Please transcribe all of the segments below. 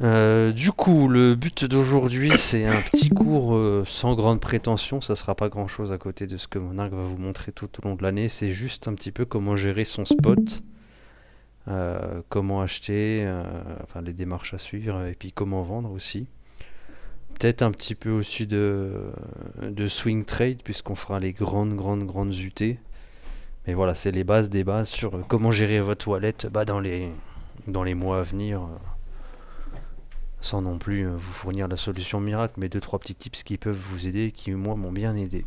Du coup, le but d'aujourd'hui, c'est un petit cours sans grande prétention. Ça sera pas grand-chose à côté de ce que Monarch va vous montrer tout au long de l'année. C'est juste un petit peu comment gérer son spot, comment acheter, enfin les démarches à suivre, et puis comment vendre aussi. Peut-être un petit peu aussi de swing trade, puisqu'on fera les grandes UT. Mais voilà, c'est les bases des bases sur comment gérer votre wallet dans les mois à venir. Sans non plus vous fournir la solution miracle, mais deux trois petits tips qui peuvent vous aider, qui moi m'ont bien aidé.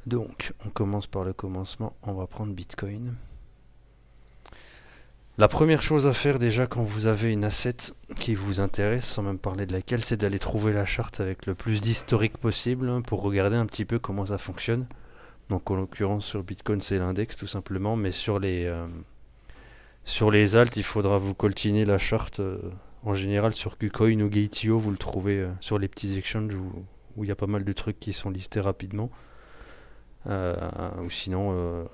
Donc, on commence par le commencement, on va prendre Bitcoin. La première chose à faire déjà quand vous avez une asset qui vous intéresse, sans même parler de laquelle, c'est d'aller trouver la charte avec le plus d'historique possible pour regarder un petit peu comment ça fonctionne. Donc en l'occurrence sur Bitcoin c'est l'index tout simplement, mais sur les alts il faudra vous coltiner la charte en général sur KuCoin ou Gate.io, vous le trouvez sur les petits exchanges où il y a pas mal de trucs qui sont listés rapidement. Ou sinon,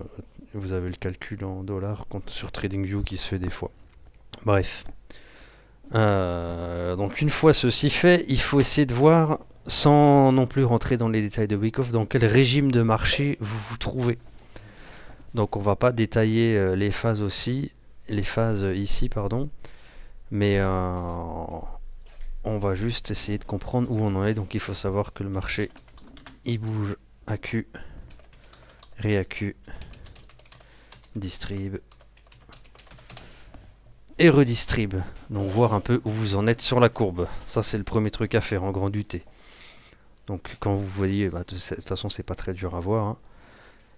vous avez le calcul en dollars sur TradingView qui se fait des fois. Bref. Donc une fois ceci fait, il faut essayer de voir, sans non plus rentrer dans les détails de Wyckoff, dans quel régime de marché vous vous trouvez. Donc on va pas détailler les phases aussi, les phases ici, pardon, mais on va juste essayer de comprendre où on en est. Donc il faut savoir que le marché il bouge AQ, réAQ, distrib et redistrib. Donc voir un peu où vous en êtes sur la courbe. Ça c'est le premier truc à faire en grand UT. Donc quand vous voyez, de toute façon c'est pas très dur à voir, hein.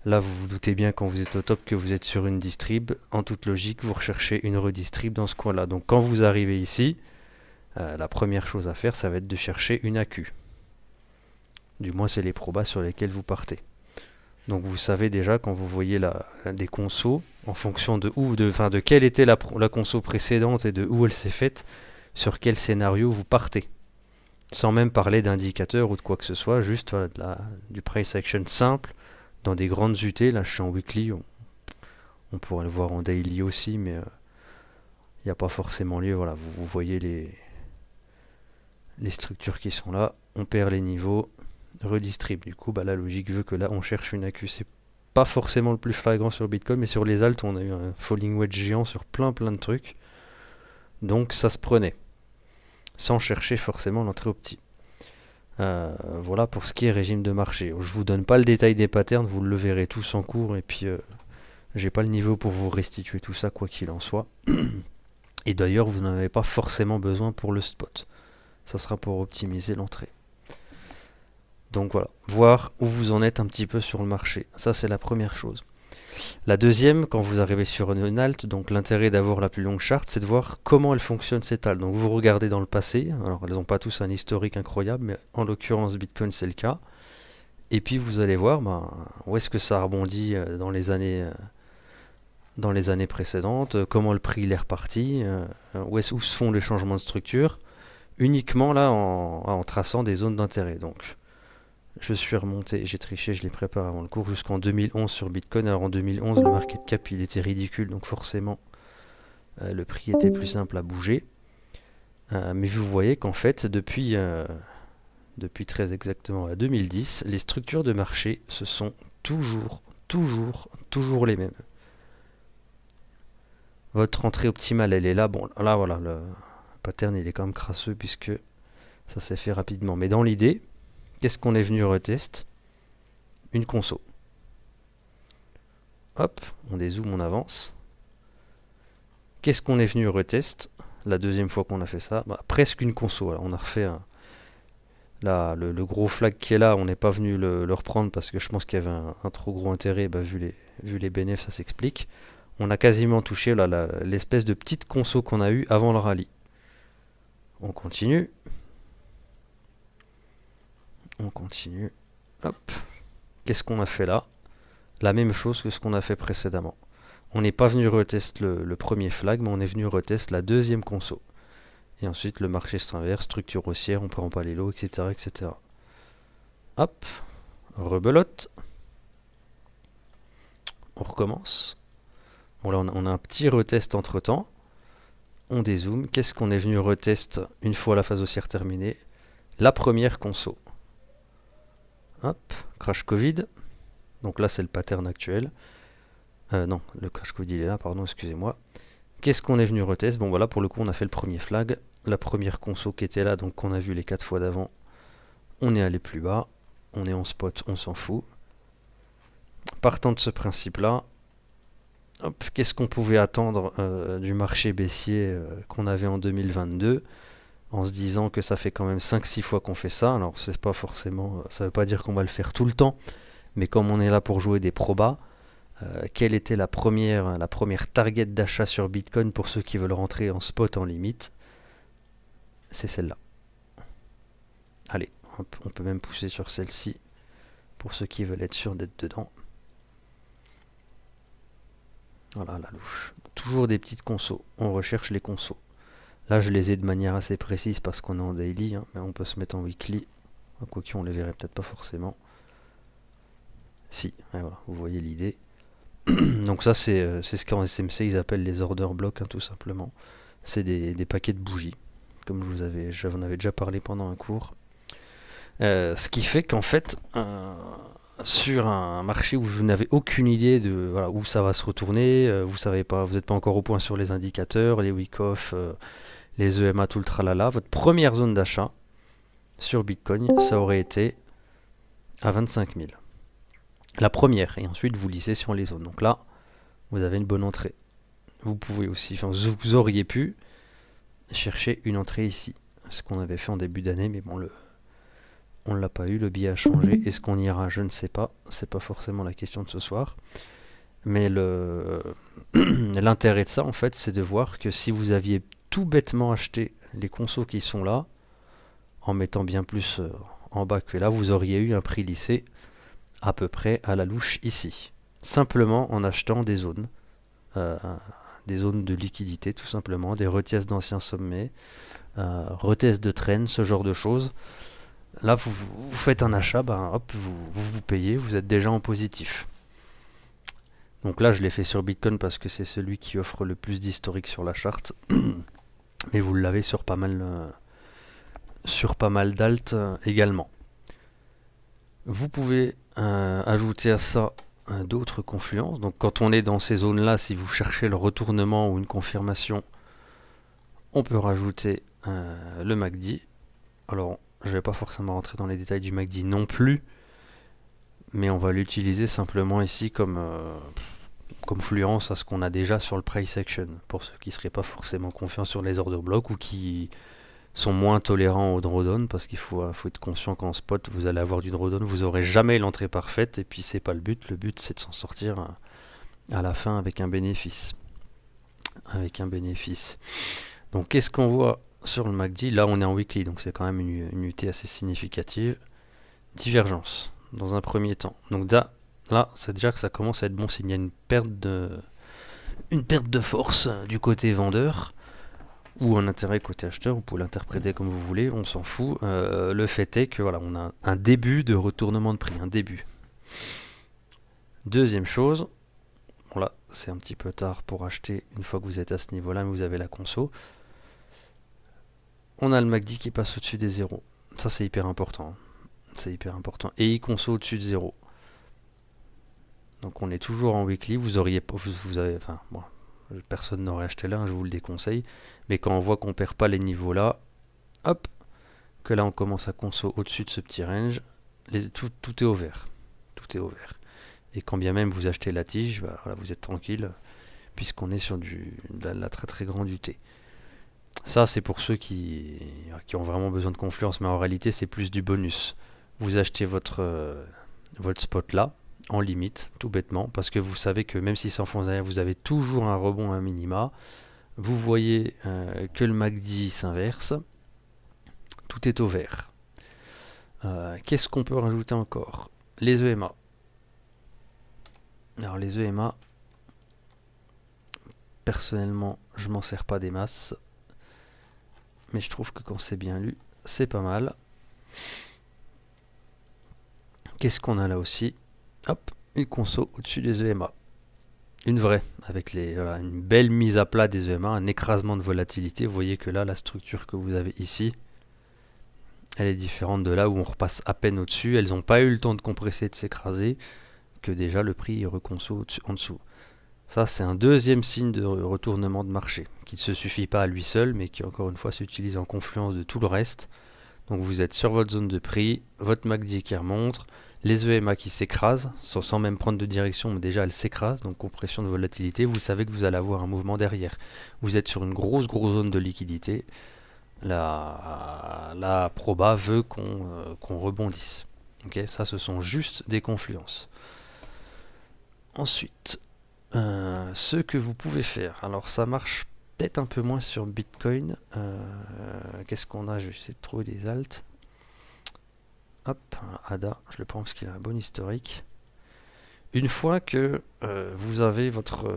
Là vous vous doutez bien quand vous êtes au top que vous êtes sur une distrib. En toute logique vous recherchez une redistrib dans ce coin là. Donc quand vous arrivez ici, la première chose à faire ça va être de chercher une AQ. Du moins c'est les probas sur lesquels vous partez. Donc vous savez déjà quand vous voyez des consos, en fonction de quelle était la conso précédente et de où elle s'est faite, sur quel scénario vous partez. Sans même parler d'indicateurs ou de quoi que ce soit, juste voilà, du price action simple, dans des grandes UT, là je suis en weekly, on pourrait le voir en daily aussi, mais il n'y a pas forcément lieu, voilà, vous voyez les structures qui sont là, on perd les niveaux, redistribue. Du coup, la logique veut que là, on cherche une AQ. C'est pas forcément le plus flagrant sur Bitcoin, mais sur les alts, on a eu un falling wedge géant sur plein de trucs. Donc, ça se prenait. Sans chercher forcément l'entrée au petit. Voilà pour ce qui est régime de marché. Je vous donne pas le détail des patterns, vous le verrez tous en cours, et puis j'ai pas le niveau pour vous restituer tout ça, quoi qu'il en soit. Et d'ailleurs, vous n'en avez pas forcément besoin pour le spot. Ça sera pour optimiser l'entrée. Donc voilà, voir où vous en êtes un petit peu sur le marché. Ça, c'est la première chose. La deuxième, quand vous arrivez sur une alt, donc l'intérêt d'avoir la plus longue charte, c'est de voir comment elle fonctionne cette alt. Donc vous regardez dans le passé, alors elles n'ont pas tous un historique incroyable, mais en l'occurrence Bitcoin c'est le cas. Et puis vous allez voir où est-ce que ça rebondit dans les années précédentes, comment le prix il est reparti, où se font les changements de structure, uniquement là en traçant des zones d'intérêt. Donc je suis remonté, j'ai triché, je l'ai préparé avant le cours, jusqu'en 2011 sur Bitcoin. Alors en 2011, le market cap il était ridicule, donc forcément le prix était plus simple à bouger. Mais vous voyez qu'en fait, depuis très exactement 2010, les structures de marché ce sont toujours les mêmes. Votre entrée optimale, elle est là. Bon, là voilà, le pattern il est quand même crasseux puisque ça s'est fait rapidement. Mais dans l'idée, qu'est-ce qu'on est venu retester? Une conso. Hop, on dézoome, on avance. Qu'est-ce qu'on est venu retester la deuxième fois qu'on a fait ça? Presque une conso. Alors, on a refait le gros flag qui est là, on n'est pas venu le reprendre parce que je pense qu'il y avait un trop gros intérêt, vu les bénéfices, ça s'explique. On a quasiment touché l'espèce de petite conso qu'on a eu avant le rallye. On continue. On continue. Hop. Qu'est-ce qu'on a fait là? La même chose que ce qu'on a fait précédemment. On n'est pas venu retester le premier flag, mais on est venu retester la deuxième conso. Et ensuite, le marché s'inverse, structure haussière, on prend pas les lots, etc., etc. Hop. Rebelote. On recommence. Bon là, on a un petit retest entre-temps. on dézoome. Qu'est-ce qu'on est venu retest une fois la phase haussière terminée? La première conso. Hop, crash Covid. Donc là, c'est le pattern actuel. Non, le crash Covid, il est là, pardon, excusez-moi. Qu'est-ce qu'on est venu retest? Bon, voilà, pour le coup, on a fait le premier flag. La première conso qui était là, donc qu'on a vu les 4 fois d'avant, on est allé plus bas. On est en spot, on s'en fout. Partant de ce principe-là, qu'est-ce qu'on pouvait attendre du marché baissier qu'on avait en 2022, en se disant que ça fait quand même 5-6 fois qu'on fait ça. Alors c'est pas forcément, ça veut pas dire qu'on va le faire tout le temps, mais comme on est là pour jouer des probas, quelle était la première target d'achat sur Bitcoin pour ceux qui veulent rentrer en spot en limite? C'est celle-là. Allez, hop, on peut même pousser sur celle-ci pour ceux qui veulent être sûrs d'être dedans. Voilà la louche. Toujours des petites consos. On recherche les consos. Là, je les ai de manière assez précise parce qu'on est en daily, hein, mais on peut se mettre en weekly. Quoique on les verrait peut-être pas forcément. Si, voilà, vous voyez l'idée. Donc ça, c'est ce qu'en SMC ils appellent les order blocks, hein, tout simplement. C'est des paquets de bougies, comme j'en avais déjà parlé pendant un cours. Ce qui fait qu'en fait, sur un marché où vous n'avez aucune idée de voilà, où ça va se retourner, vous savez pas, vous n'êtes pas encore au point sur les indicateurs, les week-off, les EMA, tout le tralala, votre première zone d'achat sur Bitcoin, ça aurait été à 25 000. La première, et ensuite vous lissez sur les zones. Donc là, vous avez une bonne entrée. Vous pouvez aussi, enfin, vous auriez pu chercher une entrée ici, ce qu'on avait fait en début d'année, mais bon, on ne l'a pas eu, le billet a changé. Est-ce qu'on ira? Je ne sais pas. C'est pas forcément la question de ce soir. Mais l'intérêt de ça, en fait, c'est de voir que si vous aviez tout bêtement acheté les consos qui sont là, en mettant bien plus en bas que là, vous auriez eu un prix lissé à peu près à la louche ici. Simplement en achetant des zones de liquidité, tout simplement, des retests d'anciens sommets, retests de trend, ce genre de choses. Là, vous faites un achat, hop, vous payez, vous êtes déjà en positif. Donc là, je l'ai fait sur Bitcoin parce que c'est celui qui offre le plus d'historique sur la charte. Mais vous l'avez sur pas mal d'alt également. Vous pouvez ajouter à ça d'autres confluences. Donc quand on est dans ces zones-là, si vous cherchez le retournement ou une confirmation, on peut rajouter le MACD. Alors, je ne vais pas forcément rentrer dans les détails du MACD non plus, mais on va l'utiliser simplement ici comme fluence à ce qu'on a déjà sur le price action, pour ceux qui ne seraient pas forcément confiants sur les order blocks ou qui sont moins tolérants au drawdown, parce qu'il faut être conscient qu'en spot, vous allez avoir du drawdown, vous n'aurez jamais l'entrée parfaite, et puis c'est pas le but c'est de s'en sortir à la fin avec un bénéfice. Donc qu'est-ce qu'on voit sur le MACD? Là on est en weekly, donc c'est quand même une unité assez significative. Divergence, dans un premier temps. Donc là, c'est déjà que ça commence à être bon signe. Il y a une perte de force du côté vendeur, ou un intérêt côté acheteur, vous pouvez l'interpréter comme vous voulez, on s'en fout. Le fait est que voilà, on a un début de retournement de prix, un début. Deuxième chose, bon là c'est un petit peu tard pour acheter une fois que vous êtes à ce niveau-là, mais vous avez la conso. On a le MACD qui passe au-dessus des zéros. Ça c'est hyper important. Et il conso au-dessus de 0. Donc on est toujours en weekly. Personne n'aurait acheté là, je vous le déconseille. Mais quand on voit qu'on perd pas les niveaux là, hop, que là on commence à conso au-dessus de ce petit range, tout est au vert. Tout est au vert. Et quand bien même vous achetez la tige, voilà, vous êtes tranquille, puisqu'on est sur la très très grande UT. Ça c'est pour ceux qui ont vraiment besoin de confluence, mais en réalité c'est plus du bonus. Vous achetez votre spot là, en limite, tout bêtement, parce que vous savez que même si ça enfonce derrière, vous avez toujours un rebond à un minima. Vous voyez que le MACD s'inverse. Tout est au vert. Qu'est-ce qu'on peut rajouter encore? Les EMA. Alors les EMA, personnellement, je m'en sers pas des masses. Mais je trouve que quand c'est bien lu, c'est pas mal. Qu'est-ce qu'on a là aussi? Hop, une conso au-dessus des EMA. une vraie, avec voilà, une belle mise à plat des EMA, un écrasement de volatilité. Vous voyez que là, la structure que vous avez ici, elle est différente de là où on repasse à peine au-dessus. Elles n'ont pas eu le temps de compresser, de s'écraser, que déjà le prix est reconso en dessous. Ça, c'est un deuxième signe de retournement de marché, qui ne se suffit pas à lui seul, mais qui encore une fois s'utilise en confluence de tout le reste. Donc vous êtes sur votre zone de prix, votre MACD qui remonte, les EMA qui s'écrasent, sans même prendre de direction, mais déjà elles s'écrasent, donc compression de volatilité, vous savez que vous allez avoir un mouvement derrière. Vous êtes sur une grosse zone de liquidité, la proba veut qu'on rebondisse. Okay, ça, ce sont juste des confluences. Ensuite, ce que vous pouvez faire, alors ça marche peut-être un peu moins sur Bitcoin. Qu'est-ce qu'on a? Je vais essayer de trouver des alts. Hop, ADA, je le prends parce qu'il a un bon historique. Une fois que vous avez votre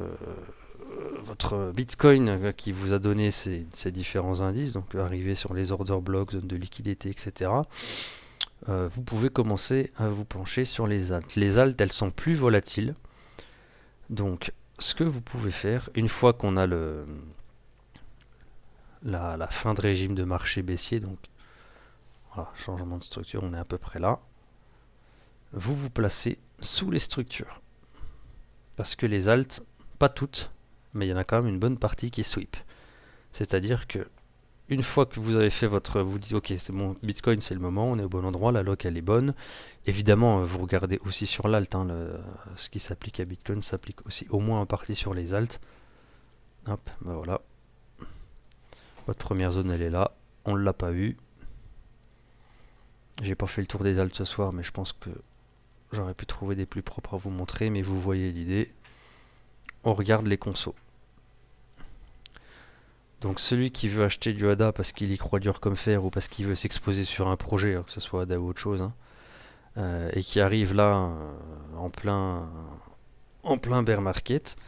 Bitcoin qui vous a donné ces différents indices, donc arrivé sur les order blocks, zone de liquidité, etc., vous pouvez commencer à vous pencher sur les alts. Les alts, elles sont plus volatiles. Donc, ce que vous pouvez faire, une fois qu'on a la fin de régime de marché baissier, donc voilà, changement de structure, on est à peu près là, vous vous placez sous les structures. Parce que les alts, pas toutes, mais il y en a quand même une bonne partie qui sweep. C'est-à-dire que une fois que vous avez fait vous dites ok, c'est bon, Bitcoin c'est le moment, on est au bon endroit, la loc elle est bonne. Évidemment, vous regardez aussi sur l'alt, hein, ce qui s'applique à Bitcoin s'applique aussi au moins en partie sur les alts. Hop, ben voilà. Votre première zone elle est là, on ne l'a pas eu. J'ai pas fait le tour des alts ce soir, mais je pense que j'aurais pu trouver des plus propres à vous montrer, mais vous voyez l'idée. On regarde les consos. Donc celui qui veut acheter du ADA parce qu'il y croit dur comme fer ou parce qu'il veut s'exposer sur un projet, alors que ce soit ADA ou autre chose, hein, et qui arrive là en plein bear market,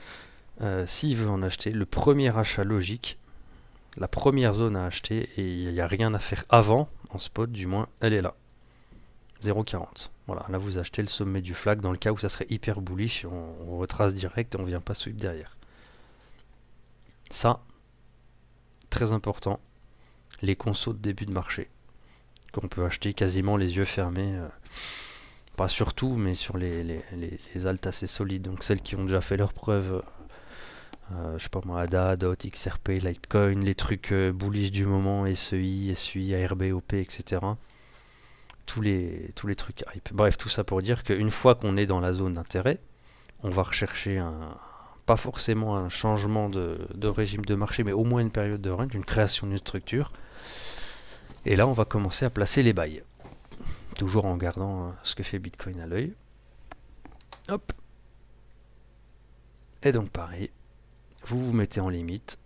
s'il veut en acheter, le premier achat logique, la première zone à acheter, et il n'y a rien à faire avant, en spot du moins, elle est là. 0,40. Voilà, là vous achetez le sommet du flag dans le cas où ça serait hyper bullish, on retrace direct et on vient pas sweep derrière. Ça, très important, les consos de début de marché, qu'on peut acheter quasiment les yeux fermés, pas sur tout, mais sur les alts assez solides, donc celles qui ont déjà fait leurs preuves, je sais pas moi, ADA, DOT, XRP, Litecoin, les trucs bullish du moment, SEI, SUI, ARB, OP, etc. Tous les trucs hype. Bref, tout ça pour dire qu'une fois qu'on est dans la zone d'intérêt, on va rechercher pas forcément un changement de régime de marché, mais au moins une période de range, une création d'une structure. Et là, on va commencer à placer les bails. Toujours en gardant ce que fait Bitcoin à l'œil. Hop. Et donc pareil, vous vous mettez en limite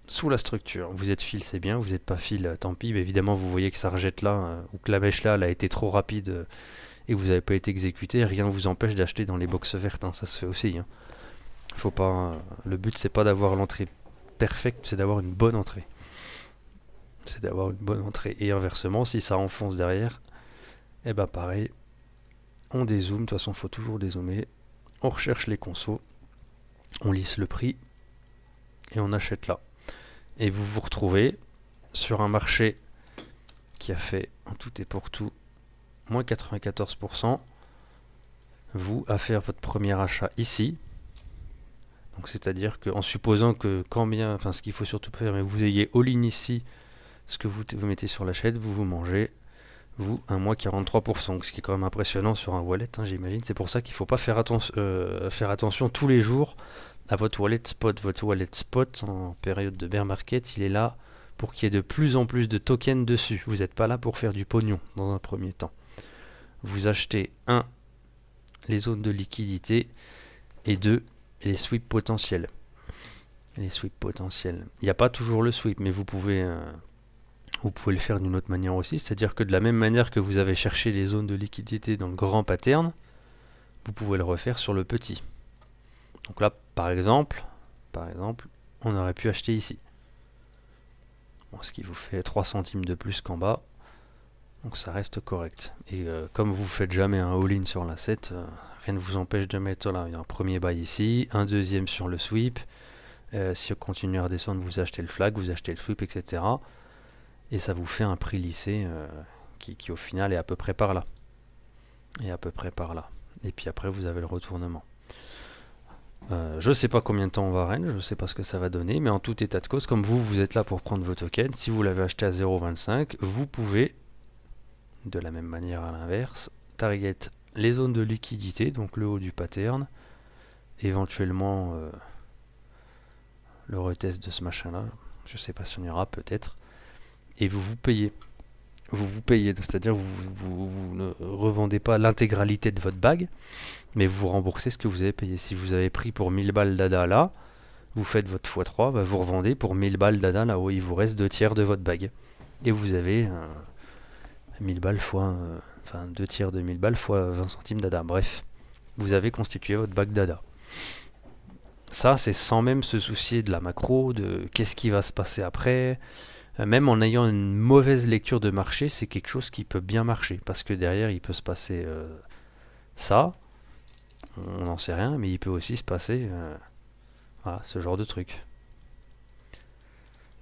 sous la structure. Vous êtes fil, c'est bien. Vous n'êtes pas fil, tant pis. Mais évidemment, vous voyez que ça rejette là, ou que la mèche là, elle a été trop rapide et que vous n'avez pas été exécuté. Rien ne vous empêche d'acheter dans les boxes vertes. Hein, ça se fait aussi. Hein. Faut pas, le but, c'est pas d'avoir l'entrée parfaite, c'est d'avoir une bonne entrée. C'est d'avoir une bonne entrée. Et inversement, si ça enfonce derrière, et ben pareil, on dézoome. De toute façon, il faut toujours dézoomer. On recherche les consos, on lisse le prix et on achète là. Et vous vous retrouvez sur un marché qui a fait en tout et pour tout moins 94%. Vous à faire votre premier achat ici. Donc c'est-à-dire qu'en supposant que ce qu'il faut surtout faire, mais vous ayez all-in ici, ce que vous mettez sur l'achète, vous mangez, vous, un mois 43%, ce qui est quand même impressionnant sur un wallet, hein, j'imagine. C'est pour ça qu'il ne faut pas faire attention tous les jours à votre wallet spot. Votre wallet spot, en période de bear market, il est là pour qu'il y ait de plus en plus de tokens dessus. Vous n'êtes pas là pour faire du pognon dans un premier temps. Vous achetez, 1, les zones de liquidité, et 2, les sweeps potentiels. Les sweeps potentiels. Il n'y a pas toujours le sweep, mais vous pouvez le faire d'une autre manière aussi. C'est-à-dire que de la même manière que vous avez cherché les zones de liquidité dans le grand pattern, vous pouvez le refaire sur le petit. Donc là, par exemple, on aurait pu acheter ici. Bon, ce qui vous fait 3 centimes de plus qu'en bas. Donc ça reste correct. Et comme vous faites jamais un all-in sur l'asset, rien ne vous empêche de mettre là un premier buy ici, un deuxième sur le sweep. Si on continue à redescendre, vous achetez le flag, vous achetez le sweep, etc. Et ça vous fait un prix lissé qui au final est à peu près par là. Et à peu près par là. Et puis après vous avez le retournement. Je sais pas combien de temps on va range, je sais pas ce que ça va donner, mais en tout état de cause, comme vous êtes là pour prendre vos tokens, si vous l'avez acheté à 0,25, vous pouvez, de la même manière à l'inverse, target les zones de liquidité, donc le haut du pattern, éventuellement le retest de ce machin là, je sais pas si on y aura peut-être, et vous payez. Vous payez, c'est-à-dire vous ne revendez pas l'intégralité de votre bag, mais vous remboursez ce que vous avez payé. Si vous avez pris pour 1000 balles d'ADA là, vous faites votre x3, bah vous revendez pour 1000 balles d'ADA là où il vous reste 2 tiers de votre bag. Et vous avez 1000 balles fois, enfin 2 tiers de 1000 balles fois 20 centimes d'ADA. Bref, vous avez constitué votre bag d'ADA. Ça, c'est sans même se soucier de la macro, de qu'est-ce qui va se passer après. Même en ayant une mauvaise lecture de marché, c'est quelque chose qui peut bien marcher. Parce que derrière, il peut se passer ça, on n'en sait rien, mais il peut aussi se passer voilà, ce genre de truc.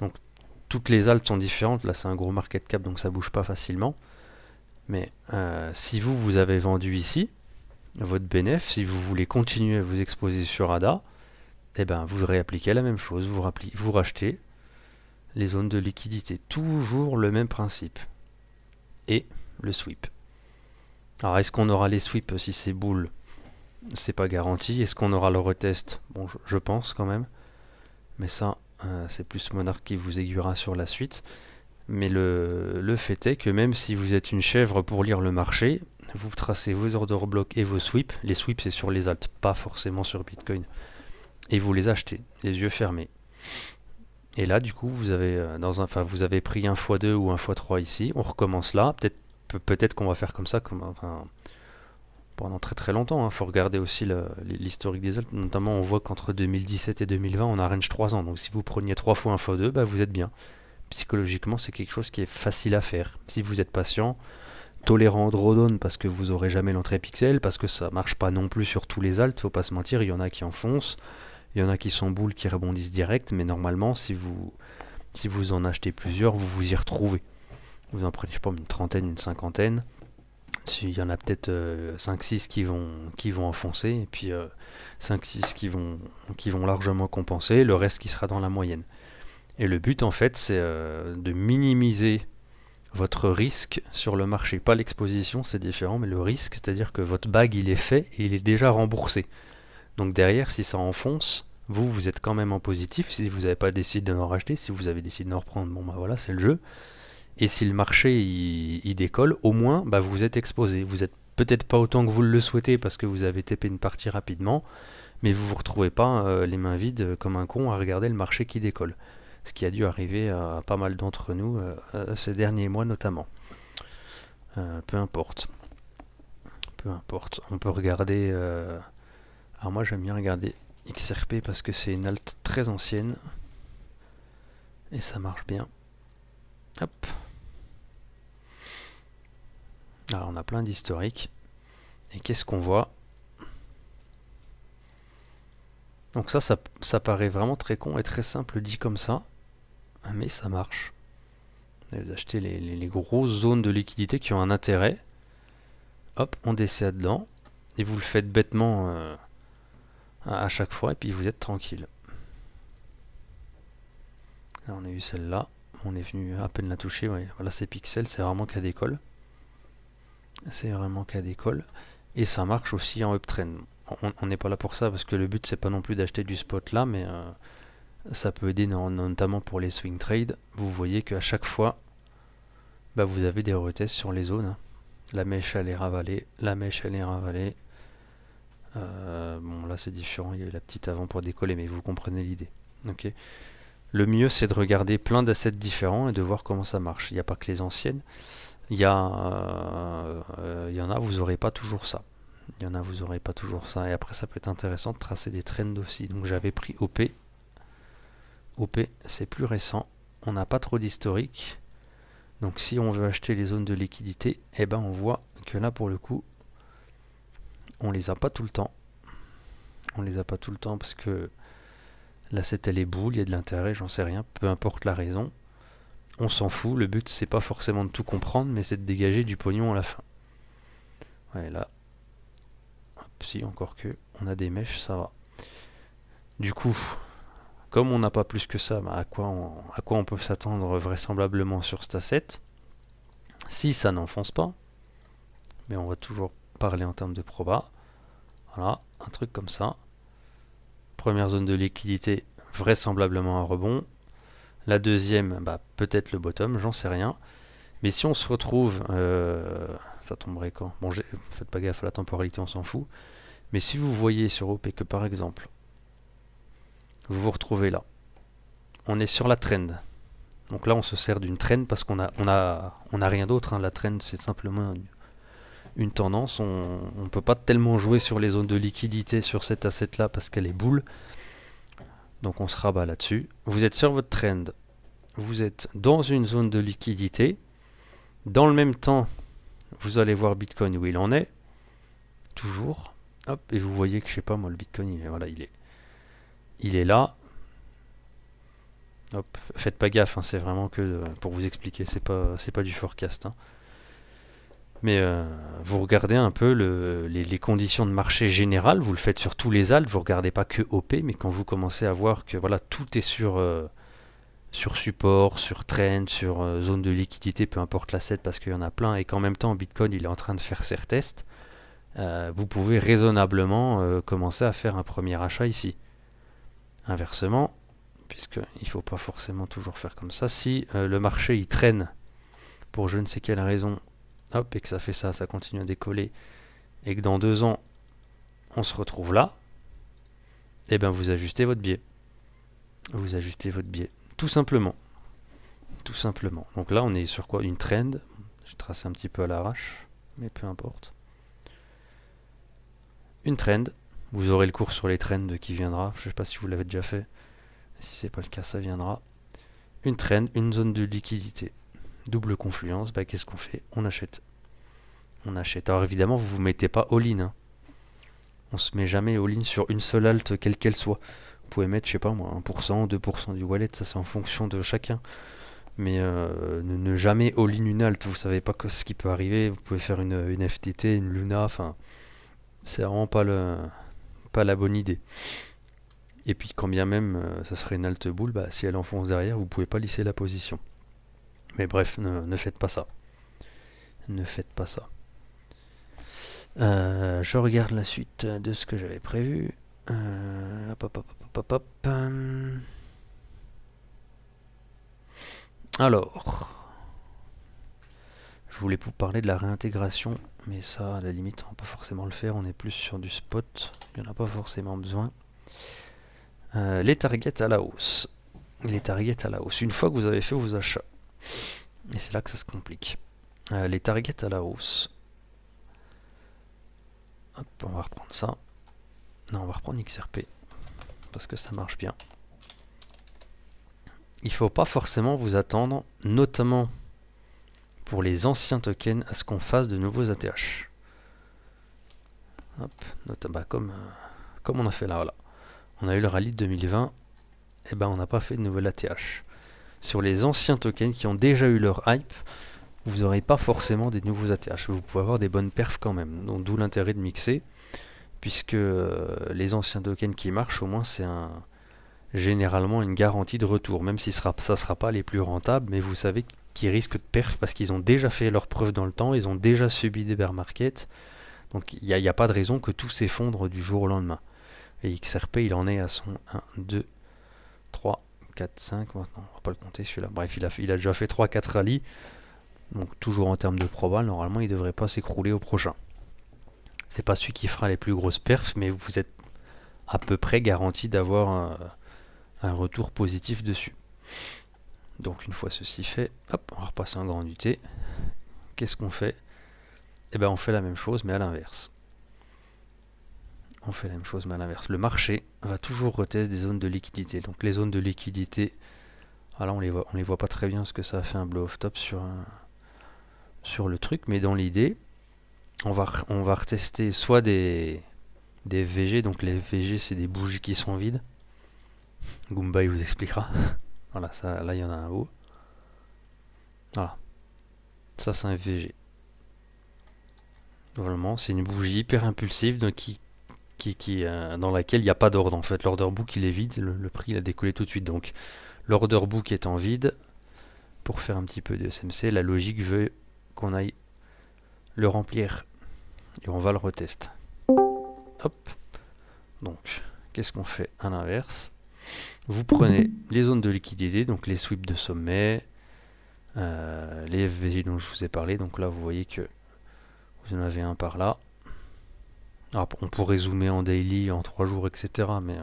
Donc, toutes les altes sont différentes. Là, c'est un gros market cap, donc ça bouge pas facilement. Mais si vous avez vendu ici, votre bénéfice, si vous voulez continuer à vous exposer sur ADA, eh ben, vous réappliquez la même chose. Vous rachetez les zones de liquidité. Toujours le même principe. Et le sweep. Alors, est-ce qu'on aura les sweeps si c'est bull? C'est pas garanti. Est-ce qu'on aura le retest? Bon, je pense quand même. Mais ça, c'est plus Monarch qui vous aiguillera sur la suite. Mais le fait est que même si vous êtes une chèvre pour lire le marché, vous tracez vos order blocks et vos sweeps. Les sweeps, c'est sur les alts, pas forcément sur Bitcoin. Et vous les achetez, les yeux fermés. Et là, du coup, vous avez, vous avez pris un x2 ou un x3 ici. On recommence là. Peut-être qu'on va faire comme ça pendant très très longtemps. Il faut regarder aussi l'historique des alts. Notamment, on voit qu'entre 2017 et 2020, on a range 3 ans. Donc si vous preniez 3 fois un x2, bah, vous êtes bien. Psychologiquement, c'est quelque chose qui est facile à faire. Si vous êtes patient, tolérant au drawdown parce que vous aurez jamais l'entrée pixel, parce que ça marche pas non plus sur tous les alts, faut pas se mentir, il y en a qui enfoncent, il y en a qui sont boules qui rebondissent direct, mais normalement, si vous en achetez plusieurs, vous vous y retrouvez. Vous en prenez, je sais pas, une trentaine, une cinquantaine. Il y en a peut-être 5-6 qui vont enfoncer, et puis 5-6 qui vont largement compenser, le reste qui sera dans la moyenne. Et le but, en fait, c'est de minimiser votre risque sur le marché. Pas l'exposition, c'est différent, mais le risque, c'est-à-dire que votre bag, il est fait et il est déjà remboursé. Donc derrière, si ça enfonce, vous êtes quand même en positif. Si vous n'avez pas décidé d'en racheter, si vous avez décidé d'en reprendre, bon bah voilà, c'est le jeu. Et si le marché, il décolle, au moins, bah vous êtes exposé. Vous êtes peut-être pas autant que vous le souhaitez parce que vous avez TP une partie rapidement, mais vous vous retrouvez pas les mains vides comme un con à regarder le marché qui décolle. Ce qui a dû arriver à pas mal d'entre nous ces derniers mois notamment. Peu importe. Peu importe. On peut regarder... alors moi j'aime bien regarder XRP parce que c'est une alt très ancienne. Et ça marche bien. Hop. Alors on a plein d'historiques. Et qu'est-ce qu'on voit? Donc ça paraît vraiment très con et très simple dit comme ça. Mais ça marche. Vous achetez les grosses zones de liquidité qui ont un intérêt. Hop, on descend dedans. Et vous le faites bêtement à chaque fois. Et puis vous êtes tranquille. Là, on a eu celle-là. On est venu à peine la toucher. Ouais. Voilà, c'est pixel. C'est vraiment qu'à d'école. C'est vraiment qu'à d'école. Et ça marche aussi en uptrend. On n'est pas là pour ça parce que le but c'est pas non plus d'acheter du spot là, mais ça peut aider notamment pour les swing trades. Vous voyez qu'à chaque fois, bah, vous avez des retests sur les zones. La mèche elle est ravalée, la mèche elle est ravalée. Bon là c'est différent, il y a eu la petite avant pour décoller, mais vous comprenez l'idée. Okay. Le mieux c'est de regarder plein d'assets différents et de voir comment ça marche. Il n'y a pas que les anciennes. Il y en a, vous n'aurez pas toujours ça. Il y en a, vous n'aurez pas toujours ça. Et après, ça peut être intéressant de tracer des trends aussi. Donc j'avais pris OP. OP, c'est plus récent. On n'a pas trop d'historique. Donc si on veut acheter les zones de liquidité, eh ben on voit que là pour le coup, on les a pas tout le temps. On les a pas tout le temps parce que l'asset elle est boule, il y a de l'intérêt, j'en sais rien, peu importe la raison. On s'en fout, le but c'est pas forcément de tout comprendre, mais c'est de dégager du pognon à la fin. Ouais, là, hop, si encore que, on a des mèches, ça va. Du coup, comme on n'a pas plus que ça, bah à quoi on peut s'attendre vraisemblablement sur cet asset? Si ça n'enfonce pas, mais on va toujours parler en termes de proba. Voilà, un truc comme ça. Première zone de liquidité, vraisemblablement un rebond. La deuxième, bah, peut-être le bottom, j'en sais rien. Mais si on se retrouve, ça tomberait quand? Bon, faites pas gaffe à la temporalité, on s'en fout. Mais si vous voyez sur OP que par exemple, vous vous retrouvez là, on est sur la trend. Donc là, on se sert d'une trend parce qu'on a rien d'autre. Hein. La trend, c'est simplement une tendance. On ne peut pas tellement jouer sur les zones de liquidité sur cet asset-là parce qu'elle est boule. Donc on se rabat là-dessus. Vous êtes sur votre trend. Vous êtes dans une zone de liquidité. Dans le même temps, vous allez voir Bitcoin où il en est. Toujours. Hop, et vous voyez que, je sais pas moi, le Bitcoin, il est là. Hop, faites pas gaffe, hein, c'est vraiment que pour vous expliquer, c'est pas du forecast. Hein. Mais vous regardez un peu les conditions de marché générales, vous le faites sur tous les alts, vous regardez pas que OP, mais quand vous commencez à voir que voilà, tout est sur support, sur trend, sur zone de liquidité, peu importe l'asset parce qu'il y en a plein, et qu'en même temps Bitcoin il est en train de faire ses retests, vous pouvez raisonnablement commencer à faire un premier achat ici. Inversement, puisqu'il ne faut pas forcément toujours faire comme ça, si le marché il traîne pour je ne sais quelle raison, hop, et que ça fait ça, ça continue à décoller, et que dans 2 ans on se retrouve là, et bien vous ajustez votre biais. Vous ajustez votre biais. Tout simplement. Tout simplement. Donc là on est sur quoi? Une trend. J'ai tracé un petit peu à l'arrache, mais peu importe. Une trend. Vous aurez le cours sur les trends qui viendra. Je ne sais pas si vous l'avez déjà fait. Si c'est pas le cas, ça viendra. Une trend, une zone de liquidité. Double confluence, bah, qu'est-ce qu'on fait? On achète. On achète. Alors évidemment, vous ne vous mettez pas all-in. Hein. On se met jamais all-in sur une seule alt, quelle qu'elle soit. Vous pouvez mettre, je sais pas moi, 1%, 2% du wallet, ça c'est en fonction de chacun. Mais ne jamais all-in une alt, vous savez pas ce qui peut arriver. Vous pouvez faire une FTT, une Luna, enfin, c'est vraiment pas la bonne idée. Et puis quand bien même ça serait une alt boule, bah, si elle enfonce derrière, vous pouvez pas lisser la position. Mais bref, ne faites pas ça. Ne faites pas ça. Je regarde la suite de ce que j'avais prévu. Alors, je voulais vous parler de la réintégration, mais ça, à la limite, on va pas forcément le faire. On est plus sur du spot. Il n'y en a pas forcément besoin. Les targets à la hausse. Les targets à la hausse. Une fois que vous avez fait vos achats, et c'est là que ça se complique. Les targets à la hausse. Hop, on va reprendre ça. Non, on va reprendre XRP. Parce que ça marche bien. Il ne faut pas forcément vous attendre, notamment pour les anciens tokens, à ce qu'on fasse de nouveaux ATH. Hop, notamment comme on a fait là, voilà. On a eu le rallye de 2020, et ben on n'a pas fait de nouvel ATH. Sur les anciens tokens qui ont déjà eu leur hype, vous n'aurez pas forcément des nouveaux ATH. Vous pouvez avoir des bonnes perfs quand même. Donc d'où l'intérêt de mixer, puisque les anciens tokens qui marchent, au moins c'est généralement une garantie de retour. Même si ça ne sera pas les plus rentables, mais vous savez qu'ils risquent de perf parce qu'ils ont déjà fait leurs preuves dans le temps, ils ont déjà subi des bear markets. Donc il n'y a pas de raison que tout s'effondre du jour au lendemain. Et XRP, il en est à son 1, 2, 3, 4, 5. Maintenant, on va pas le compter celui-là. Bref, il a déjà fait 3-4 rallyes. Donc toujours en termes de probal, normalement, il ne devrait pas s'écrouler au prochain. C'est pas celui qui fera les plus grosses perfs, mais vous êtes à peu près garanti d'avoir un retour positif dessus. Donc une fois ceci fait, hop, on va repasser en grand UT. Qu'est-ce qu'on fait? Eh bien on fait la même chose, mais à l'inverse. On fait la même chose mais à l'inverse. Le marché va toujours retester des zones de liquidité. Donc les zones de liquidité, Ah là, on les voit pas très bien parce que ça a fait un blow off top sur le truc, mais dans l'idée, on va retester soit des VG, donc les VG c'est des bougies qui sont vides. Goomba il vous expliquera. Voilà, ça, là il y en a un haut. Voilà, ça c'est un VG. Normalement, c'est une bougie hyper impulsive donc dans laquelle il n'y a pas d'ordre en fait. L'order book il est vide, le prix il a décollé tout de suite. Donc l'order book étant vide, pour faire un petit peu de SMC, la logique veut qu'on aille le remplir et on va le retester. Hop. Donc, qu'est-ce qu'on fait à l'inverse? Vous prenez les zones de liquidité, donc les sweeps de sommet, les FVJ dont je vous ai parlé. Donc là, vous voyez que vous en avez un par là. Alors, on pourrait zoomer en daily, en 3 jours, etc. Mais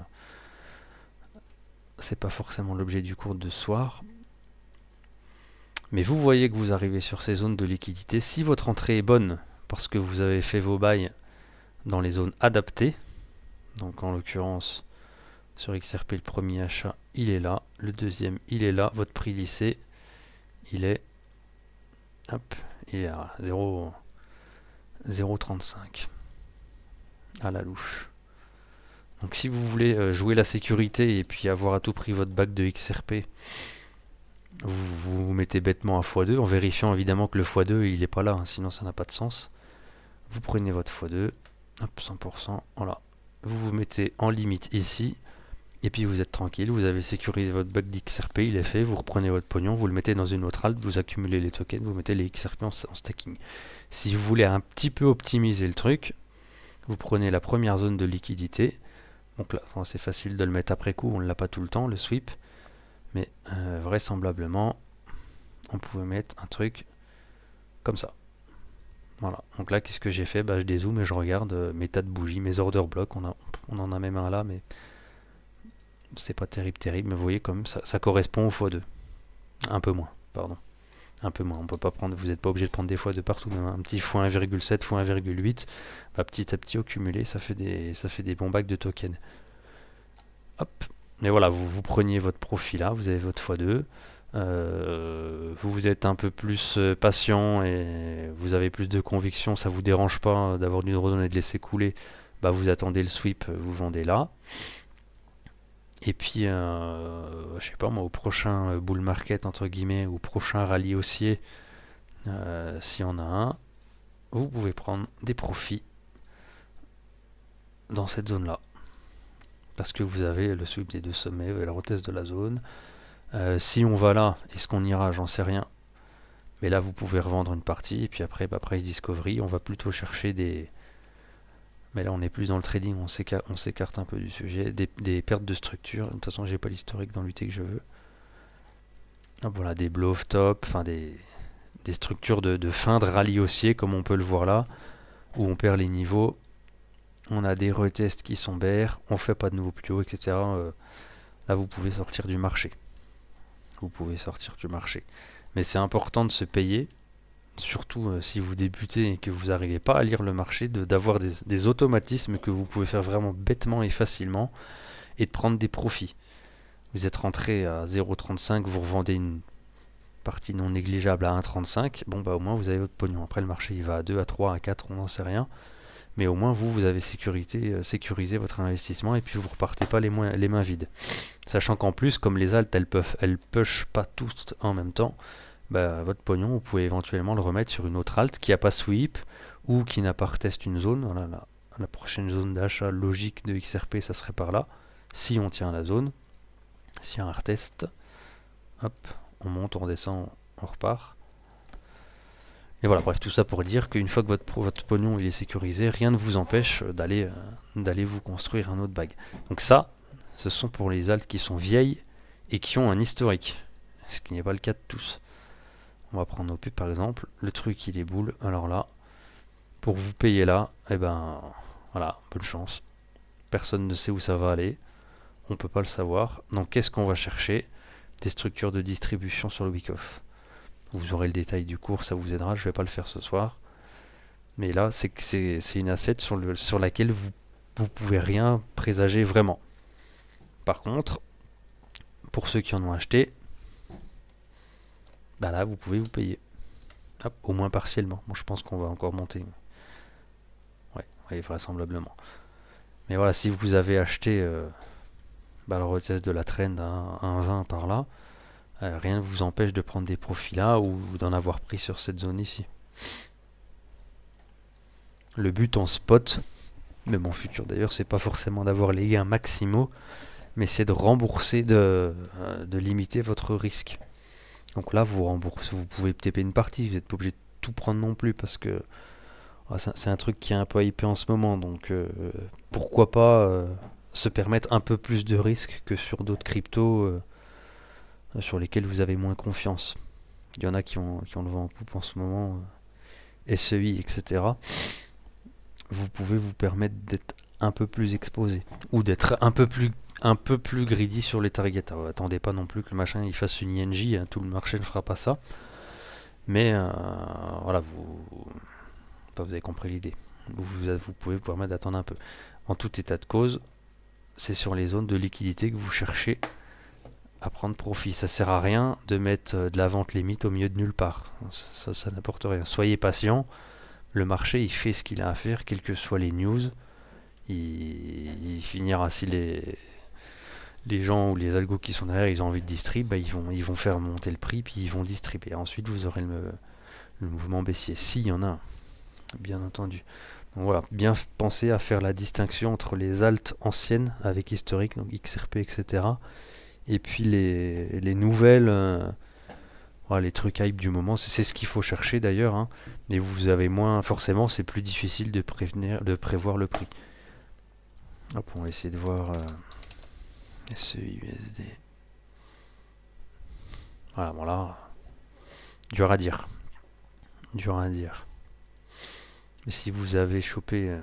c'est pas forcément l'objet du cours de ce soir. Mais vous voyez que vous arrivez sur ces zones de liquidité. Si votre entrée est bonne, parce que vous avez fait vos bails dans les zones adaptées, donc en l'occurrence sur XRP le premier achat il est là, le deuxième il est là, votre prix lissé il est à 0,35 à la louche. Donc si vous voulez jouer la sécurité et puis avoir à tout prix votre bac de XRP, vous mettez bêtement à x2 en vérifiant évidemment que le x2 il n'est pas là, hein, sinon ça n'a pas de sens. Vous prenez votre x2, hop, 100%, voilà. Vous vous mettez en limite ici, et puis vous êtes tranquille, vous avez sécurisé votre bac d'XRP, il est fait, vous reprenez votre pognon, vous le mettez dans une autre alt, vous accumulez les tokens, vous mettez les XRP en stacking. Si vous voulez un petit peu optimiser le truc, vous prenez la première zone de liquidité, donc là c'est facile de le mettre après coup, on ne l'a pas tout le temps, le sweep, mais vraisemblablement, on pouvait mettre un truc comme ça. Voilà, donc là qu'est-ce que j'ai fait? Je dézoome et je regarde mes tas de bougies, mes order blocks, on en a même un là, mais c'est pas terrible, mais vous voyez comme ça correspond au x2. Un peu moins, pardon. Un peu moins, on peut pas prendre, vous n'êtes pas obligé de prendre des x2 partout, même un petit x1,7, x1,8, petit à petit au cumulé, ça fait des bons bacs de tokens. Hop, et voilà, vous preniez votre profit là, vous avez votre x2, vous êtes un peu plus patient et vous avez plus de conviction, ça vous dérange pas d'avoir une redonne et de laisser couler, vous attendez le sweep, vous vendez là. Et puis, je sais pas moi, au prochain bull market, entre guillemets, ou prochain rallye haussier, s'il y en a un, vous pouvez prendre des profits dans cette zone-là. Parce que vous avez le sweep des deux sommets, vous avez la retest de la zone. Si on va là, est-ce qu'on ira? J'en sais rien. Mais là, vous pouvez revendre une partie, et puis après, price discovery, on va plutôt chercher des... Mais là, on est plus dans le trading, on s'écarte un peu du sujet. Des pertes de structure. De toute façon, j'ai pas l'historique dans l'UT que je veux. Hop, voilà, des blow-off top, enfin des structures de fin de rallye haussier, comme on peut le voir là, où on perd les niveaux. On a des retests qui sont bears, on fait pas de nouveaux plus hauts, etc. Là, vous pouvez sortir du marché. Mais c'est important de se payer. Surtout si vous débutez et que vous n'arrivez pas à lire le marché, d'avoir des automatismes que vous pouvez faire vraiment bêtement et facilement et de prendre des profits. Vous êtes rentré à 0,35, vous revendez une partie non négligeable à 1,35, au moins vous avez votre pognon. Après le marché il va à 2, à 3, à 4, on n'en sait rien. Mais au moins vous avez sécurisé votre investissement et puis vous repartez pas les mains vides. Sachant qu'en plus, comme les alts elles push pas toutes en même temps, votre pognon, vous pouvez éventuellement le remettre sur une autre alt qui n'a pas sweep ou qui n'a pas retest une zone. Voilà, la prochaine zone d'achat logique de XRP, ça serait par là. Si on tient la zone, s'il y a un retest, hop, on monte, on redescend, on repart. Et voilà, bref, tout ça pour dire qu'une fois que votre pognon il est sécurisé, rien ne vous empêche d'aller vous construire un autre bag. Donc ça, ce sont pour les alts qui sont vieilles et qui ont un historique, ce qui n'est pas le cas de tous. On va prendre nos pubs par exemple, le truc il est boule, alors là, pour vous payer là, voilà, bonne chance. Personne ne sait où ça va aller, on peut pas le savoir. Donc qu'est-ce qu'on va chercher? Des structures de distribution sur le week-off. Vous aurez le détail du cours, ça vous aidera, je vais pas le faire ce soir. Mais là, c'est une asset sur laquelle vous pouvez rien présager vraiment. Par contre, pour ceux qui en ont acheté, bah là vous pouvez vous payer. Hop, au moins partiellement. Bon, je pense qu'on va encore monter. Ouais, vraisemblablement. Mais voilà, si vous avez acheté le retest de la trend à 1,20 par là, rien ne vous empêche de prendre des profits là ou d'en avoir pris sur cette zone ici. Le but en spot, même en futur d'ailleurs, c'est pas forcément d'avoir les gains maximaux, mais c'est de rembourser, de limiter votre risque. Donc là, vous remboursez, vous pouvez TP une partie, vous n'êtes pas obligé de tout prendre non plus parce que c'est un truc qui est un peu hypé en ce moment. Donc pourquoi pas se permettre un peu plus de risques que sur d'autres cryptos sur lesquels vous avez moins confiance. Il y en a qui ont le vent en poupe en ce moment, SEI, etc. Vous pouvez vous permettre d'être un peu plus exposé ou d'être un peu plus greedy sur les targets. Alors, attendez pas non plus que le machin il fasse une INJ, hein, tout le marché ne fera pas ça. Mais voilà, vous avez compris l'idée. Vous pouvez vous permettre d'attendre un peu. En tout état de cause, c'est sur les zones de liquidité que vous cherchez à prendre profit. Ça sert à rien de mettre de la vente limite au milieu de nulle part. Ça n'apporte rien. Soyez patient. Le marché, il fait ce qu'il a à faire, quelles que soient les news. Il finira si les gens ou les algos qui sont derrière, ils ont envie de distrib, bah, ils vont faire monter le prix, puis ils vont distribuer. Ensuite, vous aurez le mouvement baissier. S'il y en a un, bien entendu. Donc voilà, bien penser à faire la distinction entre les alts anciennes avec historique, donc XRP, etc. Et puis les nouvelles, voilà, les trucs hype du moment, c'est ce qu'il faut chercher d'ailleurs, hein, mais vous avez moins, forcément c'est plus difficile de prévoir le prix. Hop, on va essayer de voir SEUSD. Voilà, bon là, dur à dire. Dur à dire. Mais si vous avez chopé,